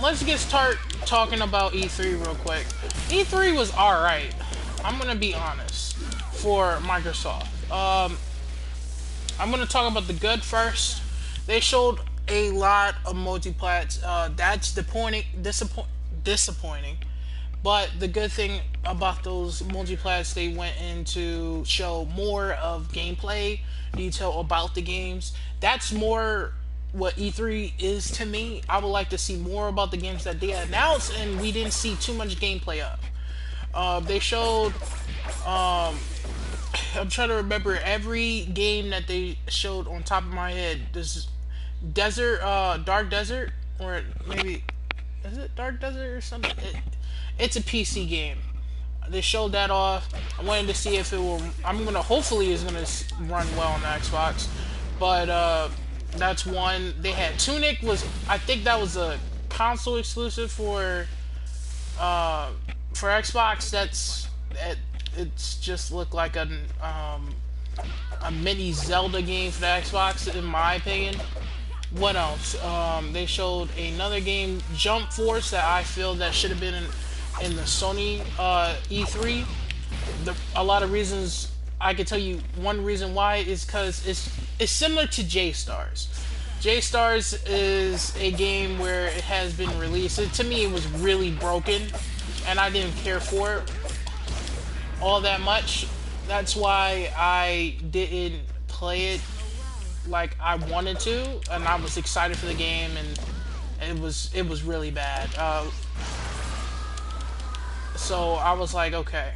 let's get start talking about E3 real quick. E3 was alright. I'm gonna be honest for Microsoft. I'm gonna talk about the good first. They showed a lot of multiplats. That's disappointing. But the good thing about those multiplats, they went in to show more of gameplay detail about the games. That's more what E3 is to me. I would like to see more about the games that they announced, and we didn't see too much gameplay of. They showed. I'm trying to remember every game that they showed on top of my head. This Dark Desert, or maybe is it Dark Desert or something? It's a PC game. They showed that off. I wanted to see if it will. Hopefully it's gonna run well on the Xbox, but that's one. They had Tunic I think that was a console exclusive for Xbox. It's just looked like a mini Zelda game for the Xbox, in my opinion. What else? They showed another game, Jump Force, that I feel that should have been in the Sony E3. A lot of reasons. I can tell you one reason why is because it's similar to J-Stars. J-Stars is a game where it has been released. To me, it was really broken, and I didn't care for it all that much. That's why I didn't play it like I wanted to, and I was excited for the game, and it was really bad. So I was like, okay,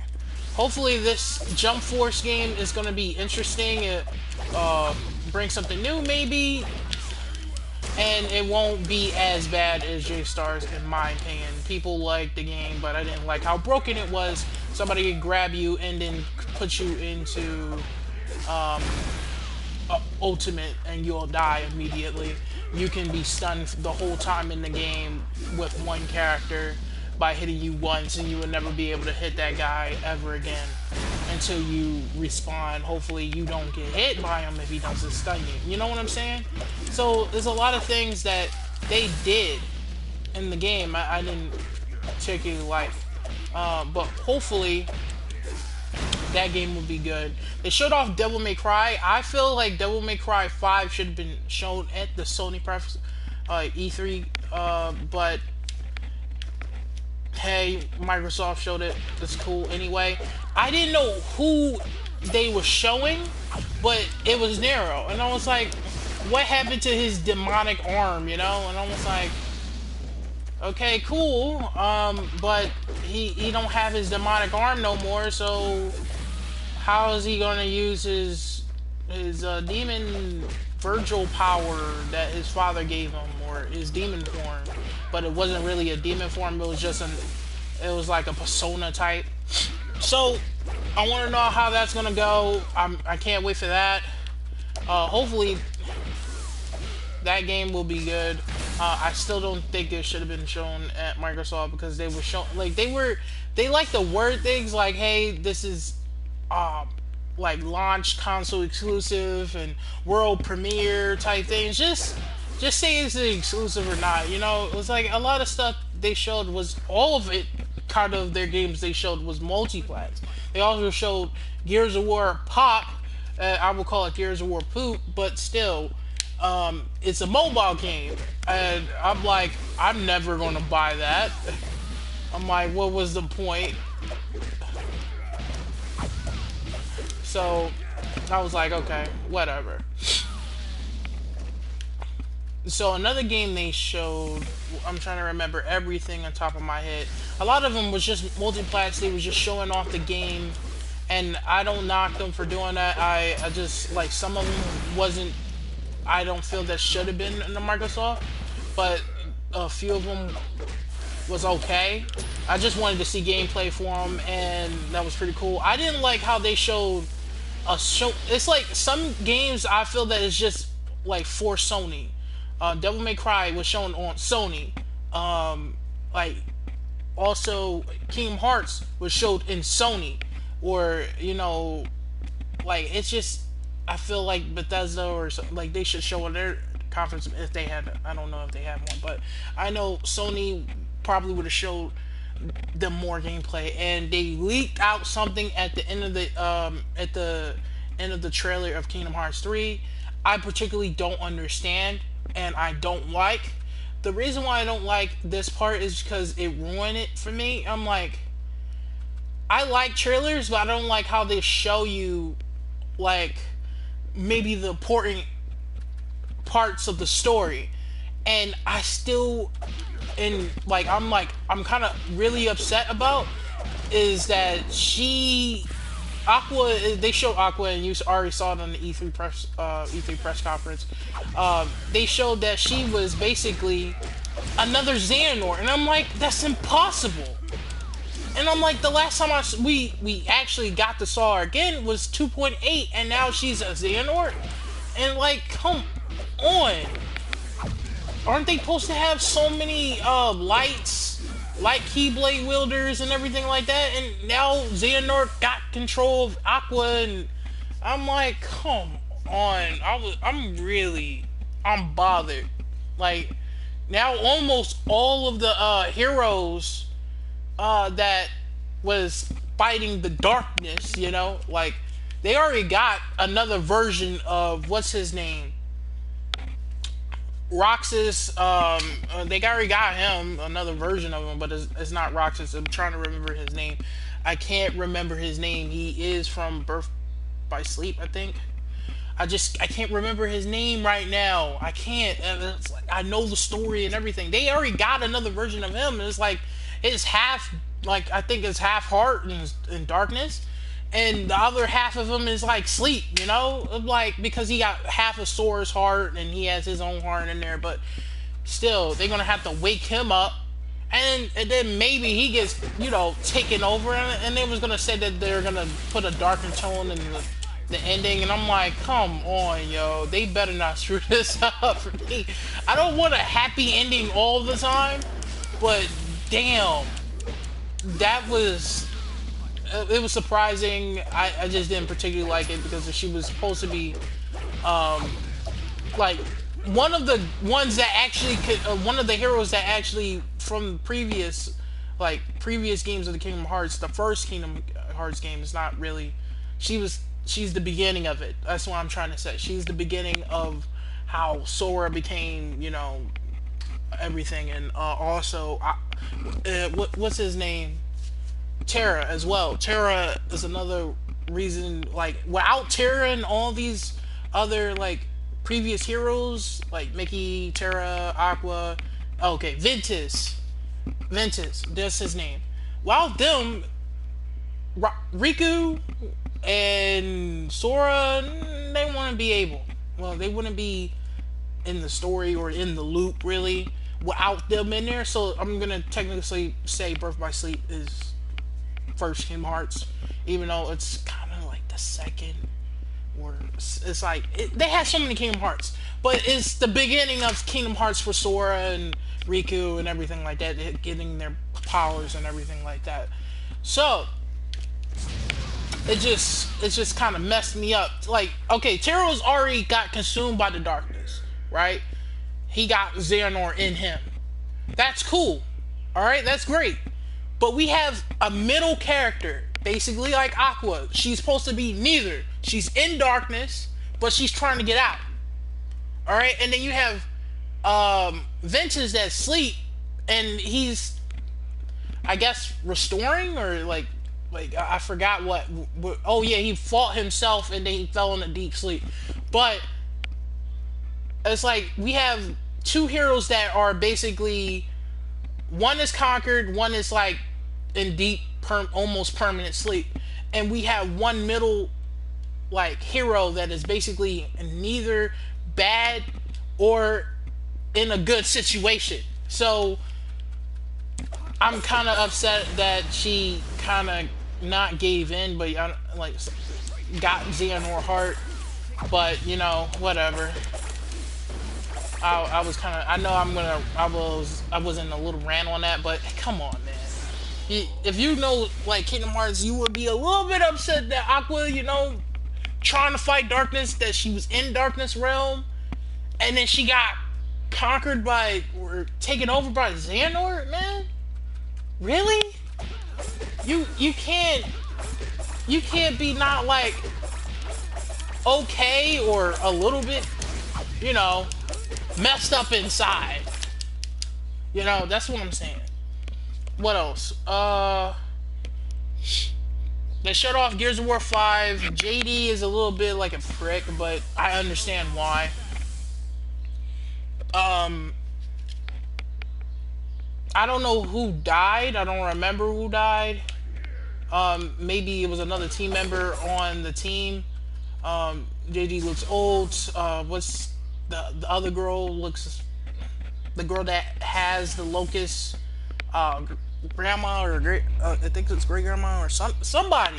hopefully this Jump Force game is going to be interesting. It brings something new, maybe, and it won't be as bad as J-Stars, in my opinion. People liked the game, but I didn't like how broken it was. Somebody could grab you and then put you into ultimate, and you'll die immediately. You can be stunned the whole time in the game with one character by hitting you once, and you will never be able to hit that guy ever again until you respawn. Hopefully you don't get hit by him if he doesn't stun you. You know what I'm saying? So there's a lot of things that they did in the game I didn't particularly like. But hopefully that game will be good. They showed off Devil May Cry. I feel like Devil May Cry 5 should have been shown at the Sony E3, but hey, Microsoft showed it. It's cool anyway. I didn't know who they were showing, but it was Nero, and I was like, what happened to his demonic arm, you know? And I was like, okay, cool, but he don't have his demonic arm no more, so how is he gonna use his demon Virgil power that his father gave him, or his demon form? But it wasn't really a demon form, it was just it was like a persona type. So I want to know how that's gonna go. I can't wait for that. Hopefully that game will be good. I still don't think it should have been shown at Microsoft, because they were shown they like to word things like, hey, this is like launch console exclusive and world premiere type things. Just say it's an exclusive or not. You know, it was like a lot of stuff they showed was, all of it kind of their games they showed was multiplats. They also showed Gears of War Pop. I would call it Gears of War Poop, but still, it's a mobile game, and I'm like, I'm never gonna buy that. I'm like, what was the point? So I was like, okay, whatever. So another game they showed, I'm trying to remember everything on top of my head. A lot of them was just multiplats. They was just showing off the game, and I don't knock them for doing that. I just, like, some of them wasn't, I don't feel that should have been in the Microsoft, but a few of them was okay. I just wanted to see gameplay for them, and that was pretty cool. I didn't like how they showed a show. It's like some games I feel that it's just like for Sony. Devil May Cry was shown on Sony. Like, also Kingdom Hearts was showed in Sony, or, you know, like, it's just, I feel like Bethesda or something, like, they should show on their conference if they had. I don't know if they have one, but I know Sony probably would have showed them more gameplay, and they leaked out something at the end of the trailer of Kingdom Hearts 3. I particularly don't understand, and I don't like. The reason why I don't like this part is because it ruined it for me. I'm like, I like trailers, but I don't like how they show you, like, maybe the important parts of the story. And I still, and I'm kind of really upset about is that Aqua, they showed Aqua, and you already saw it on the E3 press conference. They showed that she was basically another Xehanort, and I'm like, that's impossible. And I'm like, the last time we actually got to saw her again was 2.8, and now she's a Xehanort, and like, come on, aren't they supposed to have so many light Keyblade wielders and everything like that? And now Xehanort got control of Aqua, and I'm like, come on. I'm bothered. Like, now almost all of the heroes that was fighting the darkness, you know, like, they already got another version of what's his name, Roxas. They already got him, another version of him, but it's not Roxas. I'm trying to remember his name. I can't remember his name. He is from Birth by Sleep, I think. I can't remember his name right now. I can't. It's like, I know the story and everything. They already got another version of him, and it's like, it's half, like, I think it's half heart and darkness, and the other half of him is like sleep, you know, like, because he got half of Sora's heart and he has his own heart in there, but still, they're gonna have to wake him up, and then maybe he gets, you know, taken over, and they was gonna say that they're gonna put a darker tone in the ending, and I'm like, come on, yo, they better not screw this up for me. I don't want a happy ending all the time, but damn, it was surprising. I just didn't particularly like it because she was supposed to be like one of the ones that actually could, one of the heroes that actually from previous games of the Kingdom Hearts, the first Kingdom Hearts game is not really, she's the beginning of it. That's what I'm trying to say. She's the beginning of how Sora became, you know, everything. And also what's his name, Terra as well. Terra is another reason, like, without Terra and all these other, like, previous heroes, like Mickey, Terra, Aqua, okay, Ventus, that's his name. Without them, Riku and Sora, they wouldn't be in the story or in the loop, really, without them in there. So I'm gonna technically say Birth by Sleep is first Kingdom Hearts, even though it's kind of like the second, or it's like, they had so many Kingdom Hearts, but it's the beginning of Kingdom Hearts for Sora and Riku and everything like that, getting their powers and everything like that. So it just kind of messed me up. Like, okay, Tero's already got consumed by the darkness, right? He got Xehanort in him. That's cool. Alright, that's great. But we have a middle character, basically like Aqua. She's supposed to be neither. She's in darkness, but she's trying to get out. Alright, and then you have Ventus that's asleep, and he's, I guess, restoring, or like I forgot what. Oh yeah, he fought himself and then he fell in a deep sleep. But it's like we have two heroes that are basically, one is conquered, one is like in deep, almost permanent sleep, and we have one middle, like, hero that is basically neither bad or in a good situation. So I'm kind of upset that she kind of not gave in, but like got Xehanort heart. But you know, whatever. I was kind of, I was in a little rant on that, but come on, man. If you know, like, Kingdom Hearts, you would be a little bit upset that Aqua, you know, trying to fight darkness, that she was in Darkness Realm, and then she got conquered by or taken over by Xehanort, man. Really? You can't be not like okay or a little bit, you know, messed up inside. You know, that's what I'm saying. What else? They shut off Gears of War 5. JD is a little bit like a prick, but I understand why. I don't know who died. I don't remember who died. Maybe it was another team member on the team. JD looks old. What's the other girl looks? The girl that has the locust, grandma or great, I think it's great grandma or somebody.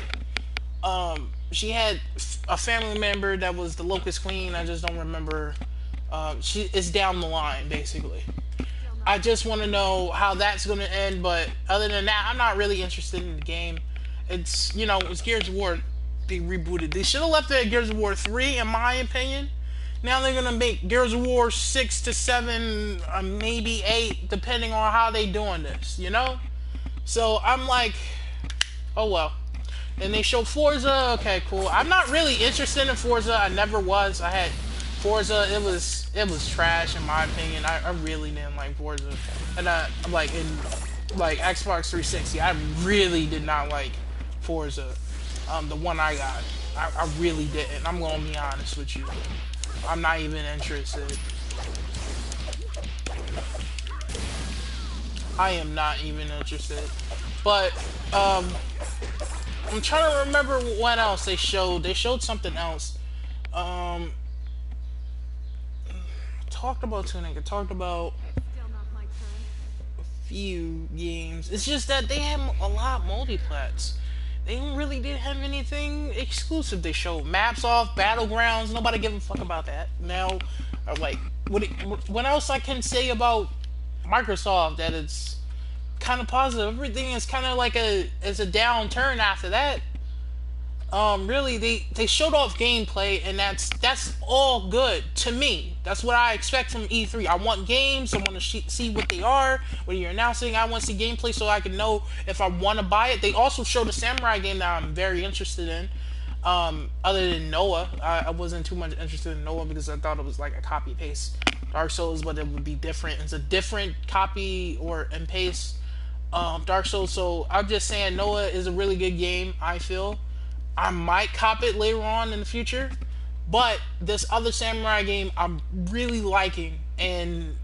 She had a family member that was the locust queen. I just don't remember. She is down the line basically. I just want to know how that's going to end, but other than that, I'm not really interested in the game. It's, you know, it's Gears of War. They rebooted. They should have left it at Gears of War 3, in my opinion. Now they're going to make Gears of War 6 to 7, maybe 8, depending on how they doing this, you know? So I'm like, oh well. And they show Forza. Okay, cool. I'm not really interested in Forza. I never was. I had Forza. It was trash in my opinion. I really didn't like Forza. And I'm like in like Xbox 360. I really did not like Forza. The one I got. I really didn't. I'm gonna be honest with you. I'm not even interested. I am not even interested. But I'm trying to remember what else they showed. They showed something else. Talked about tuning. I talked about a few games. It's just that they have a lot of multiplats. They really didn't have anything exclusive. They showed maps off, battlegrounds. Nobody give a fuck about that. Now, like, what else I can say about Microsoft that it's kind of positive? Everything is kind of like a downturn after that. Really, they showed off gameplay, and that's all good to me. That's what I expect from E3. I want games. I want to see what they are. When you're announcing, I want to see gameplay so I can know if I want to buy it. They also showed a samurai game that I'm very interested in. Other than Noah, I wasn't too much interested in Noah because I thought it was like a copy paste Dark Souls, but it would be different. It's a different copy and paste Dark Souls. So I'm just saying Noah is a really good game. I feel. I might cop it later on in the future, but this other samurai game I'm really liking, and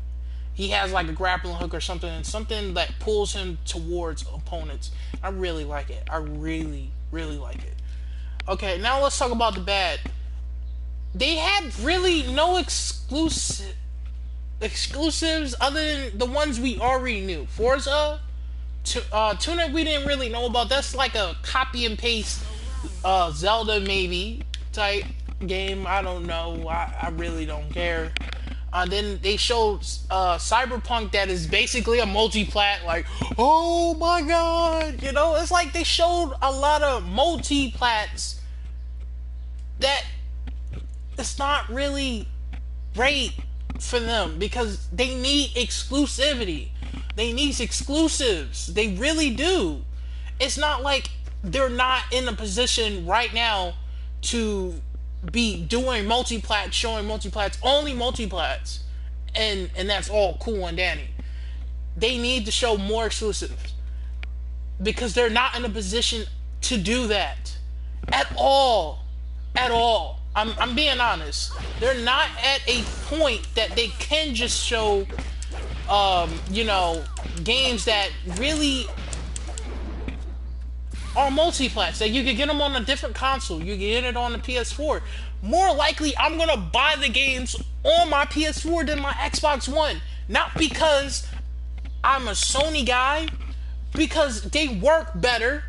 he has like a grappling hook or something that pulls him towards opponents. I really like it. I really, really like it. Okay, now let's talk about the bad. They had really no exclusives other than the ones we already knew. Forza, Tunic we didn't really know about. That's like a copy and paste Zelda maybe type game. I don't know. I really don't care. Then they showed Cyberpunk that is basically a multi-plat. Like, oh my god, you know, it's like they showed a lot of multi-plats that it's not really great for them because they need exclusivity. They need exclusives. They really do. It's not like they're not in a position right now to be doing multiplats, showing multiplats, only multiplats, and that's all cool and dandy. They need to show more exclusives because they're not in a position to do that at all. I'm being honest. They're not at a point that they can just show, you know, games that really are multiplats, that you can get them on a different console. You can get it on the PS4. More likely, I'm gonna buy the games on my PS4 than my Xbox One. Not because I'm a Sony guy, because they work better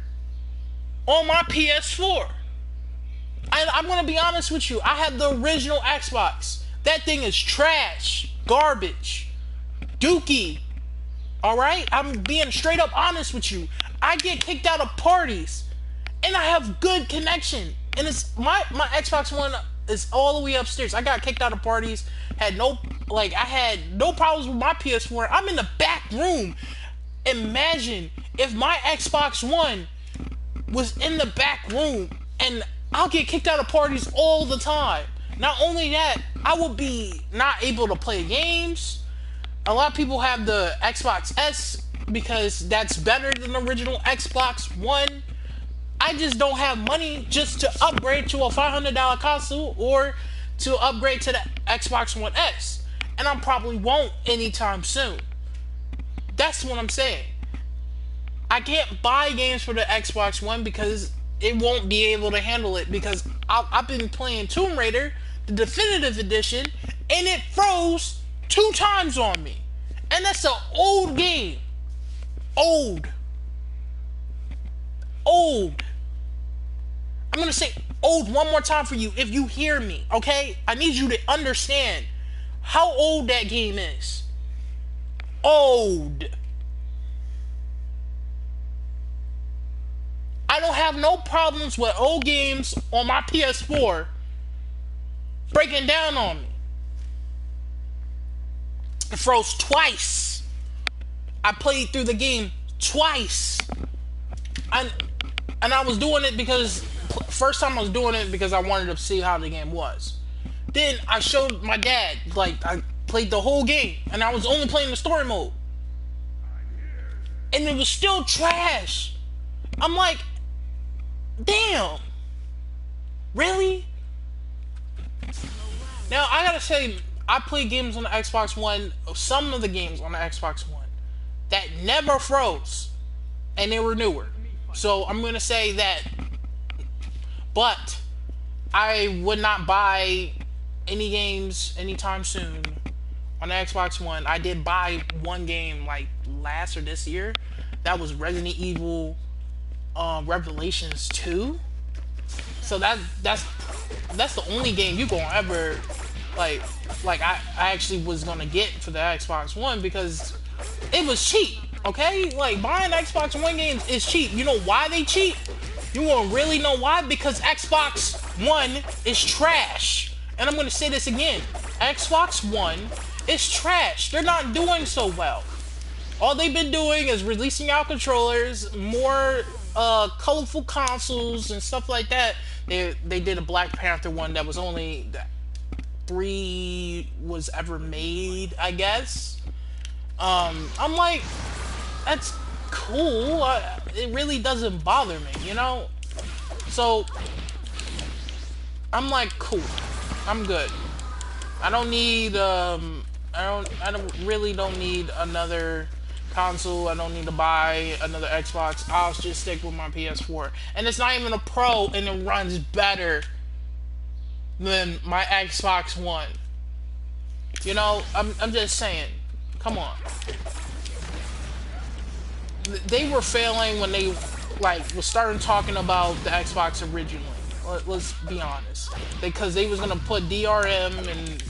on my PS4. I'm gonna be honest with you. I have the original Xbox. That thing is trash, garbage, dookie. All right, I'm being straight up honest with you. I get kicked out of parties, and I have good connection. And it's my Xbox One is all the way upstairs. I got kicked out of parties. Had no I had no problems with my PS4. I'm in the back room. Imagine if my Xbox One was in the back room, and I'll get kicked out of parties all the time. Not only that, I would be not able to play games. A lot of people have the Xbox S because that's better than the original Xbox One. I just don't have money just to upgrade to a $500 console or to upgrade to the Xbox One S. And I probably won't anytime soon. That's what I'm saying. I can't buy games for the Xbox One because it won't be able to handle it, because I've been playing Tomb Raider, the definitive edition, and it froze 2 times on me. And that's an old game. Old. I'm gonna say old one more time for you if you hear me, okay? I need you to understand how old that game is. Old. I don't have no problems with old games on my PS4 breaking down on me. It froze twice. I played through the game twice. And I was doing it because first time I was doing it because I wanted to see how the game was. Then I showed my dad, I played the whole game, and I was only playing the story mode. And it was still trash. I'm like, damn. Really? Now, I gotta say, I play games on the Xbox One, some of the games on the Xbox One, that never froze. And they were newer. So I'm gonna say that. But I would not buy any games anytime soon on the Xbox One. I did buy one game last or this year. That was Resident Evil Revelations 2. So that's the only game you gonna ever I actually was gonna get for the Xbox One because it was cheap. Okay, buying Xbox One games is cheap. You know why they cheap? You want to really know why? Because Xbox One is trash. And I'm going to say this again. Xbox One is trash. They're not doing so well. All they've been doing is releasing out controllers, more colorful consoles and stuff like that. They did a Black Panther one that was only 3 was ever made, I guess. I'm like, that's cool. It really doesn't bother me, you know? So I'm like, cool. I'm good. I don't need really don't need another console. I don't need to buy another Xbox. I'll just stick with my PS4. And it's not even a Pro, and it runs better than my Xbox One. You know, I'm just saying. Come on. They were failing when they was starting talking about the Xbox originally. Let's be honest, because they was gonna put DRM and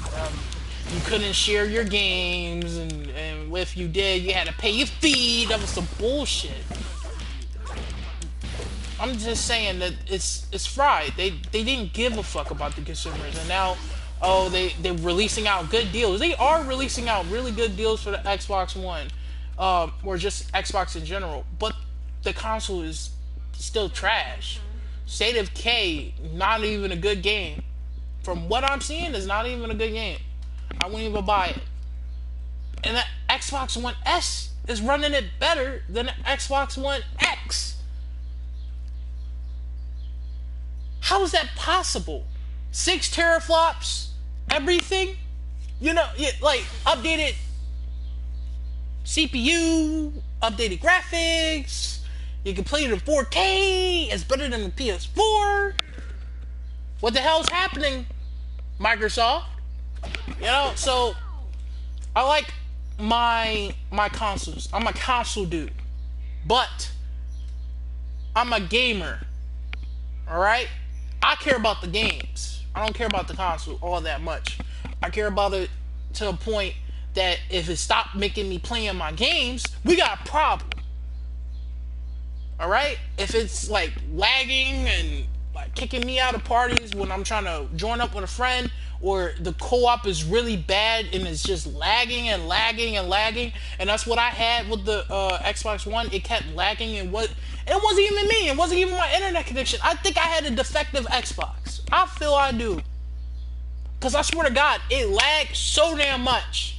you couldn't share your games, and if you did, you had to pay your fee. That was some bullshit. I'm just saying that it's fried. They didn't give a fuck about the consumers, and now they're releasing out good deals. They are releasing out really good deals for the Xbox One. Or just Xbox in general, but the console is still trash. State of K, not even a good game. From what I'm seeing, is not even a good game. I wouldn't even buy it. And the Xbox One S is running it better than the Xbox One X. How is that possible? 6 teraflops, everything, updated CPU, updated graphics. You can play it in 4K. It's better than the PS4. What the hell's happening, Microsoft? So I like my consoles. I'm a console dude, but I'm a gamer. All right, I care about the games. I don't care about the console all that much. I care about it to a point that if it stopped making me playing my games, we got a problem. Alright? If it's lagging and like kicking me out of parties when I'm trying to join up with a friend, or the co-op is really bad and it's just lagging and lagging and lagging. And that's what I had with the Xbox One. It kept lagging, and it wasn't even me. It wasn't even my internet connection. I think I had a defective Xbox. I feel I do. Because I swear to God, it lagged so damn much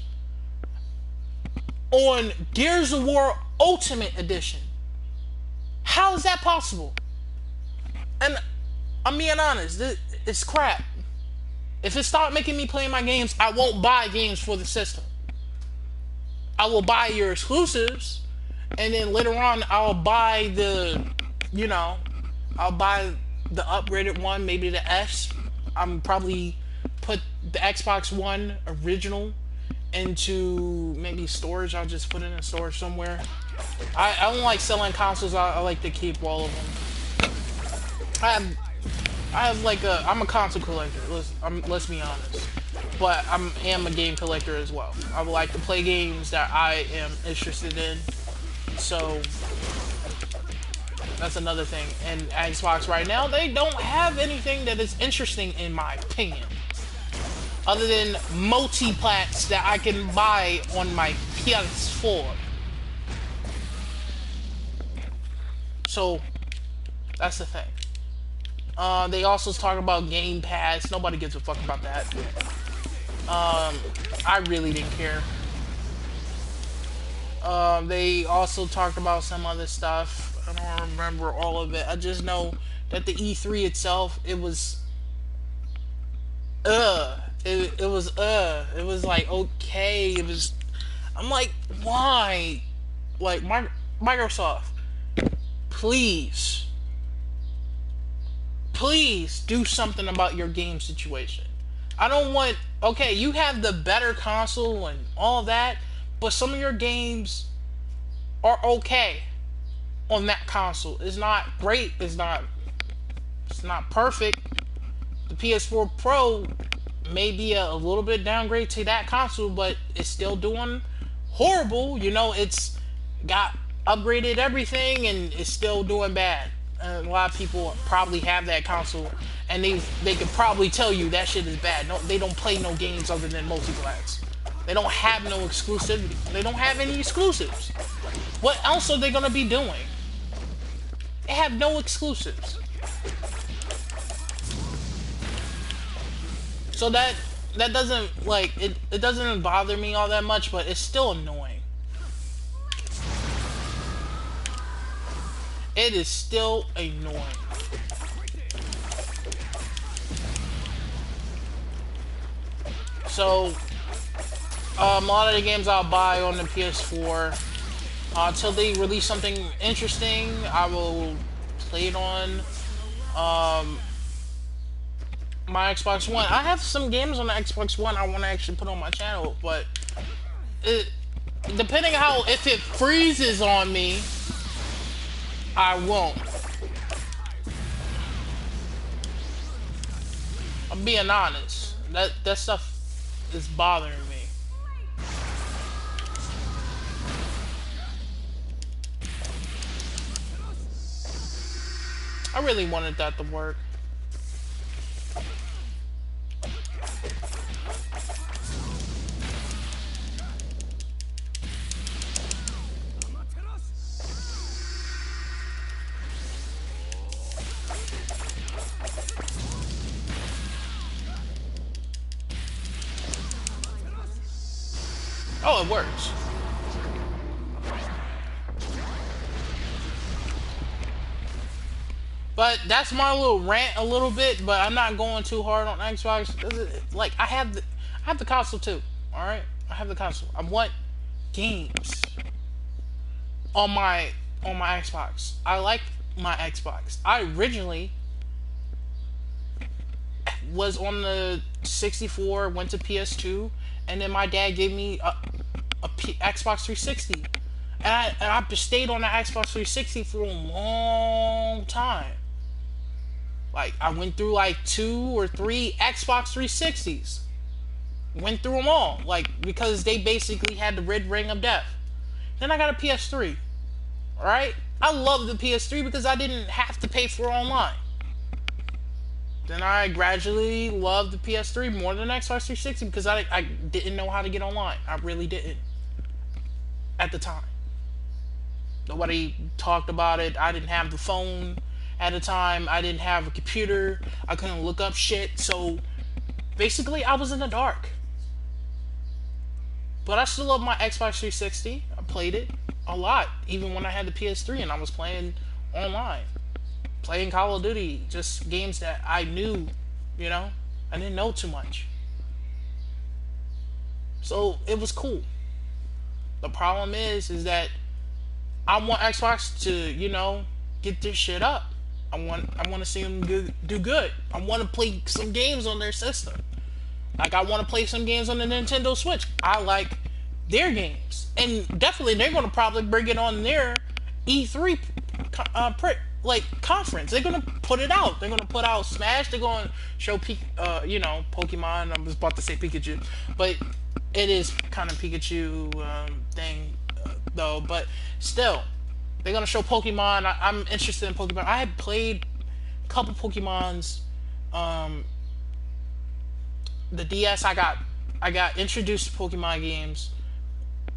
on Gears of War Ultimate Edition. How is that possible? And I'm being honest, it's crap. If it stopped making me play my games, I won't buy games for the system. I will buy your exclusives, and then later on I'll buy I'll buy the upgraded one, maybe the S. I'm probably put the Xbox One original into maybe storage. I'll just put it in storage somewhere. I don't like selling consoles. I like to keep all of them. I'm a console collector. Let's be honest. But I am a game collector as well. I would like to play games that I am interested in. So that's another thing. And Xbox right now, they don't have anything that is interesting in my opinion, other than multi-plats that I can buy on my PS4. So that's the thing. They also talk about Game Pass. Nobody gives a fuck about that. I really didn't care. They also talked about some other stuff. I don't remember all of it. I just know that the E3 itself, it was it was like, okay. It was, I'm like, why? Like, Microsoft, please do something about your game situation. I don't want, okay, you have the better console and all that, but some of your games are okay on that console. It's not great, it's not perfect. The PS4 Pro may be a little bit downgrade to that console, but it's still doing horrible. It's got upgraded everything and it's still doing bad. A lot of people probably have that console, and they could probably tell you that shit is bad. No, they don't play no games other than multiplats. They don't have no exclusivity. They don't have any exclusives. What else are they gonna be doing? They have no exclusives. So that doesn't, it doesn't bother me all that much, but it's still annoying. It is still annoying. So, a lot of the games I'll buy on the PS4, until they release something interesting, I will play it on my Xbox One. I have some games on the Xbox One I want to actually put on my channel, but depending how, if it freezes on me, I won't. I'm being honest. That stuff is bothering me. I really wanted that to work. Oh, it works. But that's my little rant a little bit, but I'm not going too hard on Xbox. Like, I have the console too. Alright? I have the console. I want games on my Xbox. I like my Xbox. I originally was on the 64, went to PS2, and then my dad gave me a Xbox 360. And I stayed on the Xbox 360 for a long time. Like, I went through like 2 or 3 Xbox 360s. Went through them all. Like, because they basically had the red ring of death. Then I got a PS3. Alright? I love the PS3 because I didn't have to pay for online. Then I gradually loved the PS3 more than Xbox 360 because I didn't know how to get online. I really didn't at the time. Nobody talked about it. I didn't have the phone at the time. I didn't have a computer. I couldn't look up shit. So basically, I was in the dark. But I still love my Xbox 360. I played it a lot, even when I had the PS3 and I was playing online. Playing Call of Duty, just games that I knew, you know? I didn't know too much. So it was cool. The problem is that I want Xbox to, get this shit up. I want to see them do good. I want to play some games on their system. Like, I want to play some games on the Nintendo Switch. I like their games. And definitely they're going to probably bring it on their E3 conference. They're going to put it out. They're going to put out Smash. They're going to show Pokemon. I was about to say Pikachu, but it is kind of Pikachu thing though. But still, they're going to show Pokemon. I'm interested in Pokemon. I had played a couple Pokemons. The DS, I got introduced to Pokemon games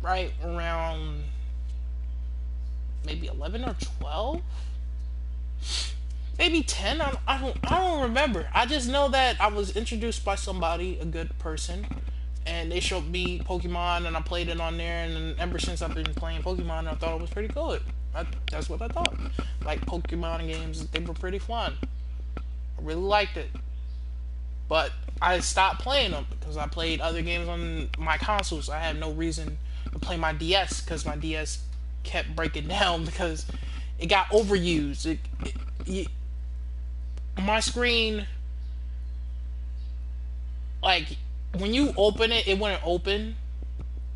right around maybe 11 or 12, maybe 10. I don't remember. I just know that I was introduced by somebody, a good person, and they showed me Pokemon, and I played it on there. And ever since I've been playing Pokemon, I thought it was pretty good. That's what I thought. Like, Pokemon games, they were pretty fun. I really liked it. But I stopped playing them because I played other games on my consoles. I had no reason to play my DS because my DS kept breaking down because it got overused. My screen, like, when you open it, it wouldn't open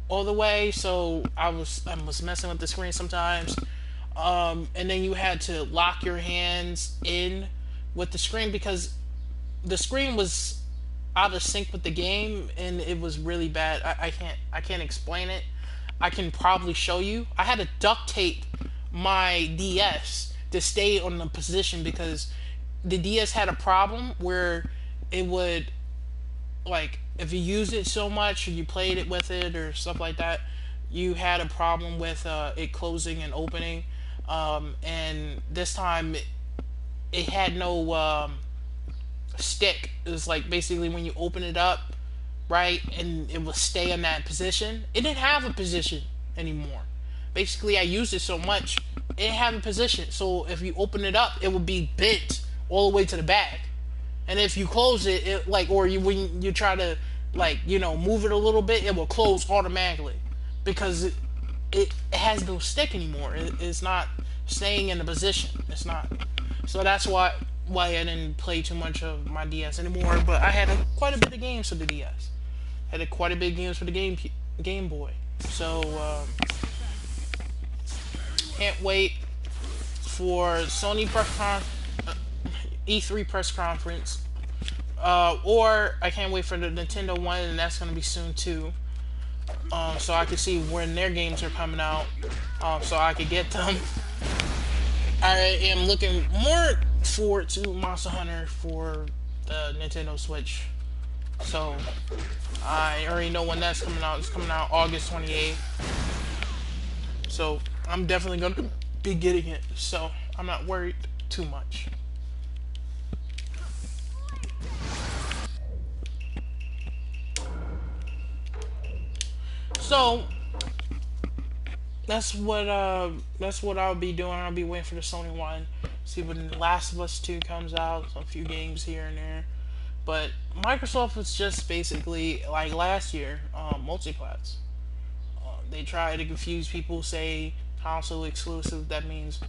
all the way. So I was messing with the screen sometimes. And then you had to lock your hands in with the screen because the screen was out of sync with the game, and it was really bad. I can't explain it. I can probably show you. I had to duct tape my DS to stay on the position because the DS had a problem where it would, like, if you used it so much or you played it with it or stuff like that, you had a problem with it closing and opening. And this time it had no stick. It was like basically when you open it up, right, and it will stay in that position. It didn't have a position anymore. Basically, I used it so much, it didn't have a position. So if you open it up, it would be bent all the way to the back. And if you close it, when you try to, move it a little bit, it will close automatically because it has no stick anymore. It's not staying in the position. It's not. So that's why I didn't play too much of my DS anymore. But I had quite a bit of games for the DS. Had quite a bit of games for the Game Boy. So can't wait for Sony E3 press conference. Or I can't wait for the Nintendo one, and that's gonna be soon too. So I can see when their games are coming out, so I could get them. I am looking more forward to Monster Hunter for the Nintendo Switch. So I already know when that's coming out. It's coming out August 28th. So I'm definitely going to be getting it. So I'm not worried too much. So that's what I'll be doing. I'll be waiting for the Sony one. See when The Last of Us 2 comes out. A few games here and there. But Microsoft was just basically like last year, multi-plats. They try to confuse people, say console exclusive. That means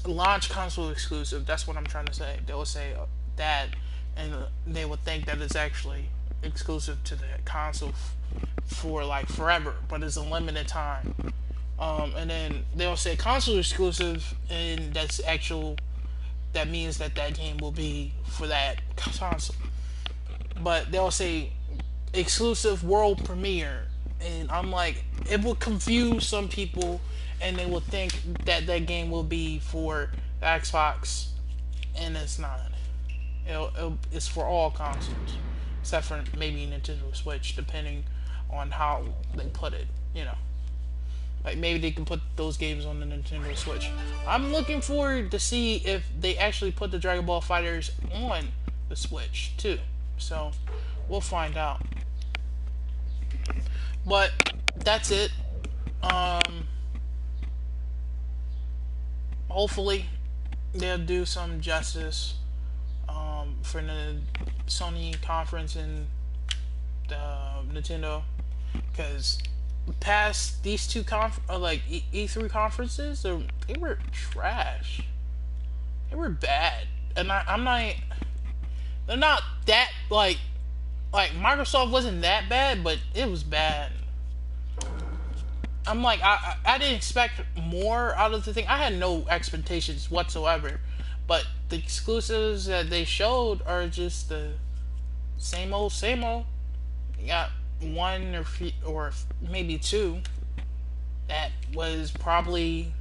launch console exclusive. That's what I'm trying to say. They will say that, and they will think that it's actually exclusive to the console for like forever, but it's a limited time. And then they'll say console exclusive, and that means that game will be for that console. But they'll say exclusive world premiere, and I'm like, it will confuse some people, and they will think that game will be for the Xbox and it's not. It's for all consoles, except for maybe Nintendo Switch, depending on how they put it. You know, like maybe they can put those games on the Nintendo Switch. I'm looking forward to see if they actually put the Dragon Ball Fighters on the Switch too. So we'll find out. But that's it. Um, Hopefully they'll do some justice for the Sony conference and Nintendo, because past these two like E3 conferences, they were trash. They were bad, and I'm not. They're not that like Microsoft wasn't that bad, but it was bad. I'm like I didn't expect more out of the thing. I had no expectations whatsoever, but the exclusives that they showed are just the same old, same old. You got one or maybe two that was probably,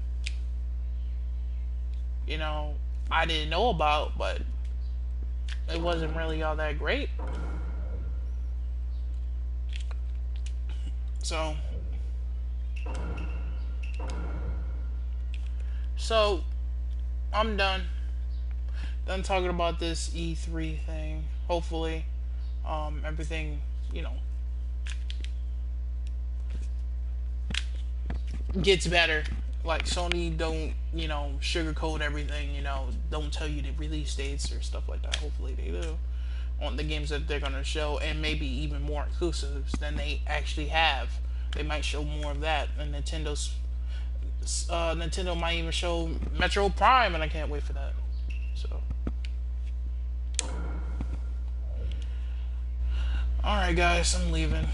you know, I didn't know about, but it wasn't really all that great. So so I'm done. Done talking about this E3 thing. Hopefully, everything, you know, gets better. Like Sony don't, you know, sugarcoat everything. You know, don't tell you the release dates or stuff like that. Hopefully they do on the games that they're gonna show, and maybe even more exclusives than they actually have. They might show more of that, and Nintendo might even show Metro Prime, and I can't wait for that. So, all right, guys, I'm leaving.